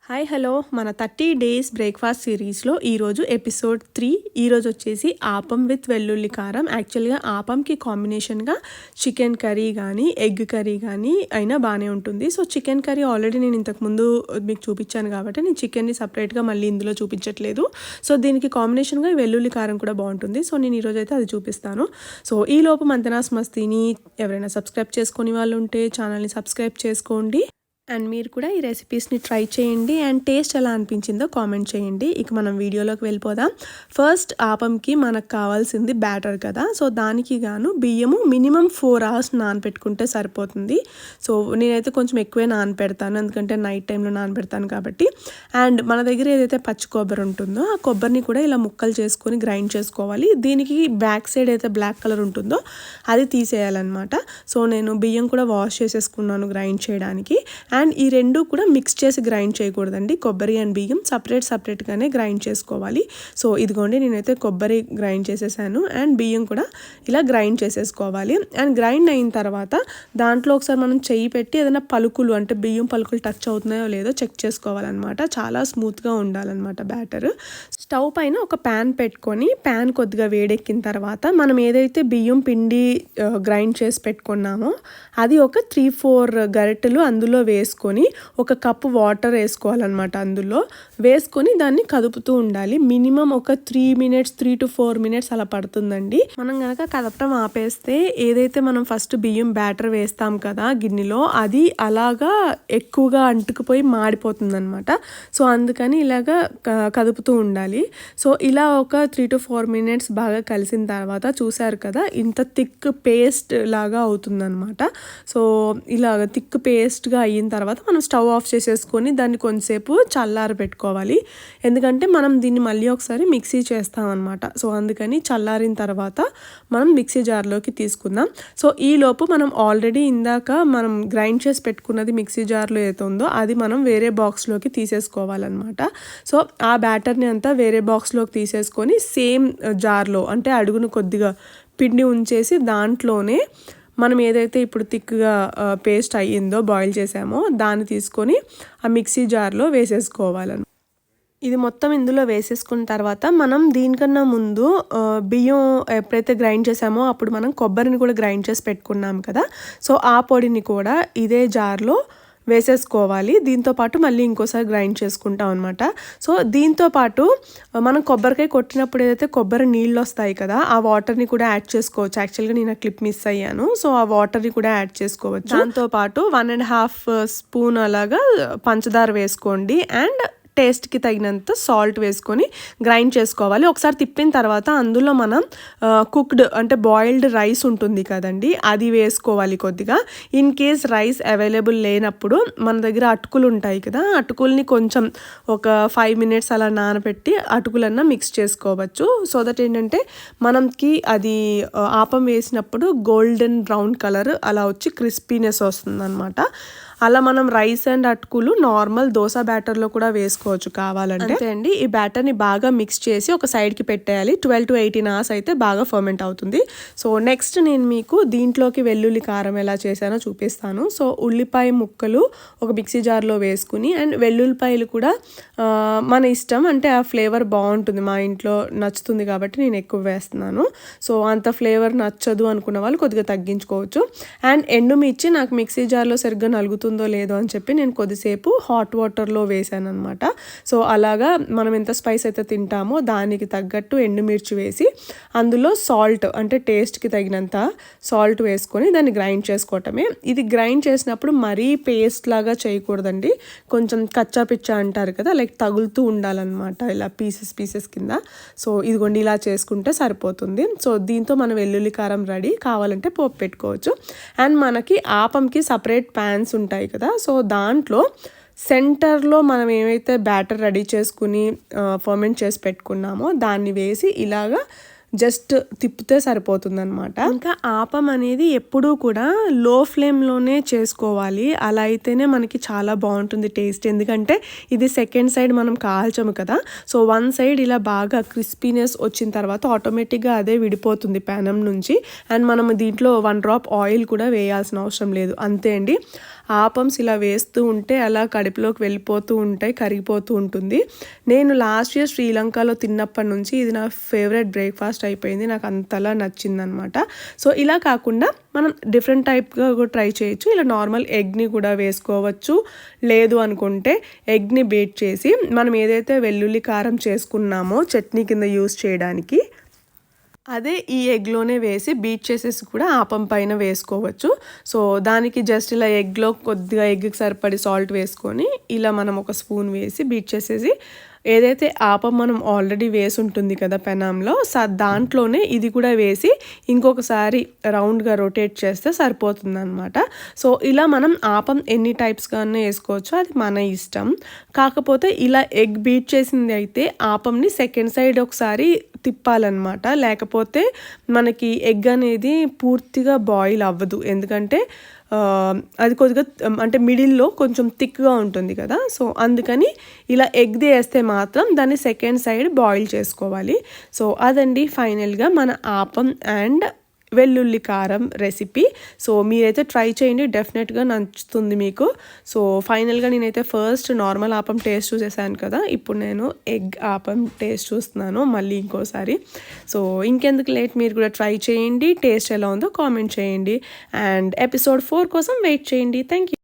Hi hello మన 30 days breakfast సిరీస్లో ఈరోజు ఎపిసోడ్ 3. ఈరోజు వచ్చేసి ఆపం విత్ వెల్లుల్లి కారం. యాక్చువల్గా ఆపంకి కాంబినేషన్గా చికెన్ కర్రీ కానీ ఎగ్ కర్రీ కానీ అయినా బాగానే ఉంటుంది. సో చికెన్ కర్రీ ఆల్రెడీ నేను ఇంతకుముందు మీకు చూపించాను కాబట్టి నేను చికెన్ని సపరేట్గా మళ్ళీ ఇందులో చూపించట్లేదు. సో దీనికి కాంబినేషన్గా వెల్లుల్లి కారం కూడా బాగుంటుంది. సో నేను ఈరోజు అయితే అది చూపిస్తాను. సో ఈ లోపు మంతనాస్ మస్తీని ఎవరైనా సబ్స్క్రైబ్ చేసుకునే వాళ్ళు ఉంటే ఛానల్ని సబ్స్క్రైబ్ చేసుకోండి. అండ్ మీరు కూడా ఈ రెసిపీస్ని ట్రై చేయండి అండ్ టేస్ట్ ఎలా అనిపించిందో కామెంట్ చేయండి. ఇక మనం వీడియోలోకి వెళ్ళిపోదాం. ఫస్ట్ ఆపంకి మనకు కావాల్సింది బ్యాటర్ కదా. సో దానికి గాను బియ్యము మినిమం 4 hours నానబెట్టుకుంటే సరిపోతుంది. సో నేనైతే కొంచెం ఎక్కువే నానబెడతాను, ఎందుకంటే నైట్ టైంలో నానబెడతాను కాబట్టి. అండ్ మన దగ్గర ఏదైతే పచ్చి కొబ్బరి ఉంటుందో ఆ కొబ్బరిని కూడా ఇలా ముక్కలు చేసుకొని గ్రైండ్ చేసుకోవాలి. దీనికి బ్యాక్ సైడ్ అయితే బ్లాక్ కలర్ ఉంటుందో అది తీసేయాలన్నమాట. సో నేను బియ్యం కూడా వాష్ చేసేసుకున్నాను గ్రైండ్ చేయడానికి. అండ్ ఈ రెండు కూడా మిక్స్ చేసి గ్రైండ్ చేయకూడదండి. కొబ్బరి అండ్ బియ్యం సపరేట్గానే గ్రైండ్ చేసుకోవాలి. సో ఇదిగోండి నేనైతే కొబ్బరి గ్రైండ్ చేసేసాను అండ్ బియ్యం కూడా ఇలా గ్రైండ్ చేసేసుకోవాలి. అండ్ గ్రైండ్ అయిన తర్వాత దాంట్లో ఒకసారి మనం చెయ్యి పెట్టి ఏదైనా పలుకులు అంటే బియ్యం పలుకులు టచ్ అవుతున్నాయో లేదో చెక్ చేసుకోవాలన్నమాట. చాలా స్మూత్గా ఉండాలన్నమాట బ్యాటర్. స్టవ్ పైన ఒక ప్యాన్ పెట్టుకొని ప్యాన్ కొద్దిగా వేడెక్కిన తర్వాత మనం ఏదైతే బియ్యం పిండి గ్రైండ్ చేసి పెట్టుకున్నామో అది ఒక 3-4 గరిటెలు అందులో వేసుకొని ఒక కప్పు వాటర్ వేసుకోవాలన్నమాట. అందులో వేసుకొని దాన్ని కదుపుతూ ఉండాలి. మినిమం ఒక 3 to 4 minutes అలా పడుతుందండి. మనం కనుక కదపటం ఆపేస్తే ఏదైతే మనం ఫస్ట్ బియ్యం బ్యాటర్ వేస్తాం కదా గిన్నెలో, అది అలాగా ఎక్కువగా అంటుకుపోయి మాడిపోతుంది అనమాట. సో అందుకని ఇలాగా కదుపుతూ ఉండాలి. సో ఇలా ఒక 3 to 4 minutes బాగా కలిసిన తర్వాత చూసారు కదా ఇంత థిక్ పేస్ట్ లాగా అవుతుందన్నమాట. సో ఇలాగ థిక్ పేస్ట్గా అయిన తర్వాత మనం స్టవ్ ఆఫ్ చేసేసుకొని దాన్ని కొంచెంసేపు చల్లారి పెట్టుకోవాలి. ఎందుకంటే మనం దీన్ని మళ్ళీ ఒకసారి మిక్సీ చేస్తామన్నమాట. సో అందుకని చల్లారిన తర్వాత మనం మిక్సీ జార్లోకి తీసుకుందాం. సో ఈ లోపు మనం ఆల్రెడీ ఇందాక మనం గ్రైండ్ చేసి పెట్టుకున్నది మిక్సీ జార్లో ఏదో ఉందో అది మనం వేరే బాక్స్లోకి తీసేసుకోవాలన్నమాట. సో ఆ బ్యాటర్ని అంతా వేరే బాక్స్లోకి తీసేసుకొని సేమ్ జార్లో అంటే అడుగును కొద్దిగా పిండి ఉంచేసి దాంట్లోనే మనం ఏదైతే ఇప్పుడు థిక్గా పేస్ట్ అయ్యిందో బాయిల్ చేసామో దాన్ని తీసుకొని ఆ మిక్సీ జార్లో వేసేసుకోవాలని. ఇది మొత్తం ఇందులో వేసేసుకున్న తర్వాత మనం దీనికన్నా ముందు బియ్యం ఎప్పుడైతే గ్రైండ్ చేసామో అప్పుడు మనం కొబ్బరిని కూడా గ్రైండ్ చేసి పెట్టుకున్నాం కదా. సో ఆ పొడిని కూడా ఇదే జార్లో వేసేసుకోవాలి. దీంతోపాటు మళ్ళీ ఇంకోసారి గ్రైండ్ చేసుకుంటాం అనమాట. సో దీంతోపాటు మనం కొబ్బరికాయ కొట్టినప్పుడు ఏదైతే కొబ్బరి నీళ్ళు వస్తాయి కదా ఆ వాటర్ని కూడా యాడ్ చేసుకోవచ్చు. యాక్చువల్గా నేను ఆ క్లిప్ మిస్ అయ్యాను. సో ఆ వాటర్ని కూడా యాడ్ చేసుకోవచ్చు. దాంతోపాటు 1.5 స్పూన్ అలాగా పంచదార వేసుకోండి అండ్ టేస్ట్కి తగినంత సాల్ట్ వేసుకొని గ్రైండ్ చేసుకోవాలి. ఒకసారి తిప్పిన తర్వాత అందులో మనం కుక్డ్ అంటే బాయిల్డ్ రైస్ ఉంటుంది కదండి అది వేసుకోవాలి కొద్దిగా. ఇన్ కేస్ రైస్ అవైలబుల్ లేనప్పుడు మన దగ్గర అటుకులు ఉంటాయి కదా, అటుకుల్ని కొంచెం ఒక 5 minutes అలా నానబెట్టి అటుకులన్నా మిక్స్ చేసుకోవచ్చు. సో దట్ ఏంటంటే మనకి అది ఆపం వేసినప్పుడు గోల్డెన్ బ్రౌన్ కలర్ అలా వచ్చి క్రిస్పీనెస్ వస్తుంది అనమాట. అలా మనం రైస్ అండ్ అటుకులు నార్మల్ దోశ బ్యాటర్లో కూడా వేసుకోవచ్చు కావాలంటే. అంతే అండి. ఈ బ్యాటర్ని బాగా మిక్స్ చేసి ఒక సైడ్కి పెట్టేయాలి. 12 to 18 hours అయితే బాగా ఫర్మెంట్ అవుతుంది. సో నెక్స్ట్ నేను మీకు దీంట్లోకి వెల్లుల్లి కారం ఎలా చేశానో చూపిస్తాను. సో ఉల్లిపాయ ముక్కలు ఒక మిక్సీ జార్లో వేసుకుని అండ్ వెల్లుల్లిపాయలు కూడా మన ఇష్టం, అంటే ఆ ఫ్లేవర్ బాగుంటుంది మా ఇంట్లో నచ్చుతుంది కాబట్టి నేను ఎక్కువ వేస్తున్నాను. సో అంత ఫ్లేవర్ నచ్చదు అనుకున్న వాళ్ళు కొద్దిగా తగ్గించుకోవచ్చు. అండ్ ఎండుమిర్చి నాకు మిక్సీ జార్లో సరిగ్గా నలుగుతుందో లేదో అని చెప్పి నేను కొద్దిసేపు హాట్ వాటర్లో వేసాను అనమాట. సో అలాగా మనం ఎంత స్పైస్ అయితే తింటామో దానికి తగ్గట్టు ఎండుమిర్చి వేసి అందులో సాల్ట్ అంటే టేస్ట్కి తగినంత సాల్ట్ వేసుకొని దాన్ని గ్రైండ్ చేసుకోవటమే. ఇది గ్రైండ్ చేసినప్పుడు మరీ పేస్ట్ లాగా చేయకూడదండి. కొంచెం కచ్చా పిచ్చా అంటారు కదా, లైక్ తగులుతూ ఉండాలన్నమాట ఇలా పీసెస్ కింద. సో ఇదిగోండి ఇలా చేసుకుంటే సరిపోతుంది. సో దీంతో మనం వెల్లుల్లి కారం రెడీ. కావాలంటే పోపు పెట్టుకోవచ్చు. అండ్ మనకి ఆపంకి సపరేట్ ప్యాన్స్ ఉంటాయి కదా, సో దాంట్లో సెంటర్లో మనం ఏమైతే బ్యాటర్ రెడీ చేసుకుని ఫర్మెంట్ చేసి పెట్టుకున్నామో దాన్ని వేసి ఇలాగా జస్ట్ తిప్పితే సరిపోతుంది అనమాట. ఇంకా ఆపం అనేది ఎప్పుడూ కూడా లో ఫ్లేమ్లోనే చేసుకోవాలి. అలా అయితేనే మనకి చాలా బాగుంటుంది టేస్ట్. ఎందుకంటే ఇది సెకండ్ సైడ్ మనం కాల్చము కదా, సో వన్ సైడ్ ఇలా బాగా క్రిస్పీనెస్ వచ్చిన తర్వాత ఆటోమేటిక్గా అదే విడిపోతుంది ప్యానం నుంచి. అండ్ మనం దీంట్లో 1 drop ఆయిల్ కూడా వేయాల్సిన అవసరం లేదు. అంతే అండి. ఆపమ్స్ ఇలా వేస్తూ ఉంటే అలా కడుపులోకి వెళ్ళిపోతూ ఉంటాయి, కరిగిపోతూ ఉంటుంది. నేను లాస్ట్ ఇయర్ శ్రీలంకలో తిన్నప్పటి నుంచి ఇది నా ఫేవరెట్ బ్రేక్ఫాస్ట్ అయిపోయింది. నాకు అంతలా నచ్చిందనమాట. సో ఇలా కాకుండా మనం డిఫరెంట్ టైప్గా కూడా ట్రై చేయొచ్చు. ఇలా నార్మల్ ఎగ్ని కూడా వేసుకోవచ్చు. లేదు అనుకుంటే ఎగ్ని బీట్ చేసి మనం ఏదైతే వెల్లుల్లి కారం చేసుకున్నామో చట్నీ కింద యూస్ చేయడానికి అదే ఈ ఎగ్లోనే వేసి బీట్ చేసేసి కూడా ఆపం పైన వేసుకోవచ్చు. సో దానికి జస్ట్ ఇలా ఎగ్లో కొద్దిగా ఎగ్కి సరిపడి సాల్ట్ వేసుకొని ఇలా మనం ఒక స్పూన్ వేసి బీట్ చేసేసి ఏదైతే ఆపం మనం ఆల్రెడీ వేసి ఉంటుంది కదా పెనంలో, దాంట్లోనే ఇది కూడా వేసి ఇంకొకసారి రౌండ్గా రొటేట్ చేస్తే సరిపోతుంది అనమాట. సో ఇలా మనం ఆపం ఎన్ని టైప్స్గానే వేసుకోవచ్చు, అది మన ఇష్టం. కాకపోతే ఇలా ఎగ్ బీట్ చేసింది అయితే ఆపంని సెకండ్ సైడ్ ఒకసారి తిప్పాలన్నమాట. లేకపోతే మనకి ఎగ్ అనేది పూర్తిగా బాయిల్ అవ్వదు. ఎందుకంటే అది కొద్దిగా అంటే మిడిల్లో కొంచెం థిక్గా ఉంటుంది కదా. సో అందుకని ఇలా ఎగ్ది వేస్తే మాత్రం దాన్ని సెకండ్ సైడ్ బాయిల్ చేసుకోవాలి. సో అదండి ఫైనల్గా మన ఆపం అండ్ వెల్లుల్లి కారం రెసిపీ. సో మీరైతే ట్రై చేయండి, డెఫినెట్గా నచ్చుతుంది మీకు. సో ఫైనల్గా నేనైతే ఫస్ట్ నార్మల్ ఆపం టేస్ట్ చూసేసాను కదా, ఇప్పుడు నేను ఎగ్ ఆపం టేస్ట్ చూస్తున్నాను మళ్ళీ ఇంకోసారి. సో ఇంకెందుకు లేట్, మీరు కూడా ట్రై చేయండి, టేస్ట్ ఎలా ఉందో కామెంట్ చేయండి. అండ్ ఎపిసోడ్ 4 కోసం వెయిట్ చేయండి. Thank you.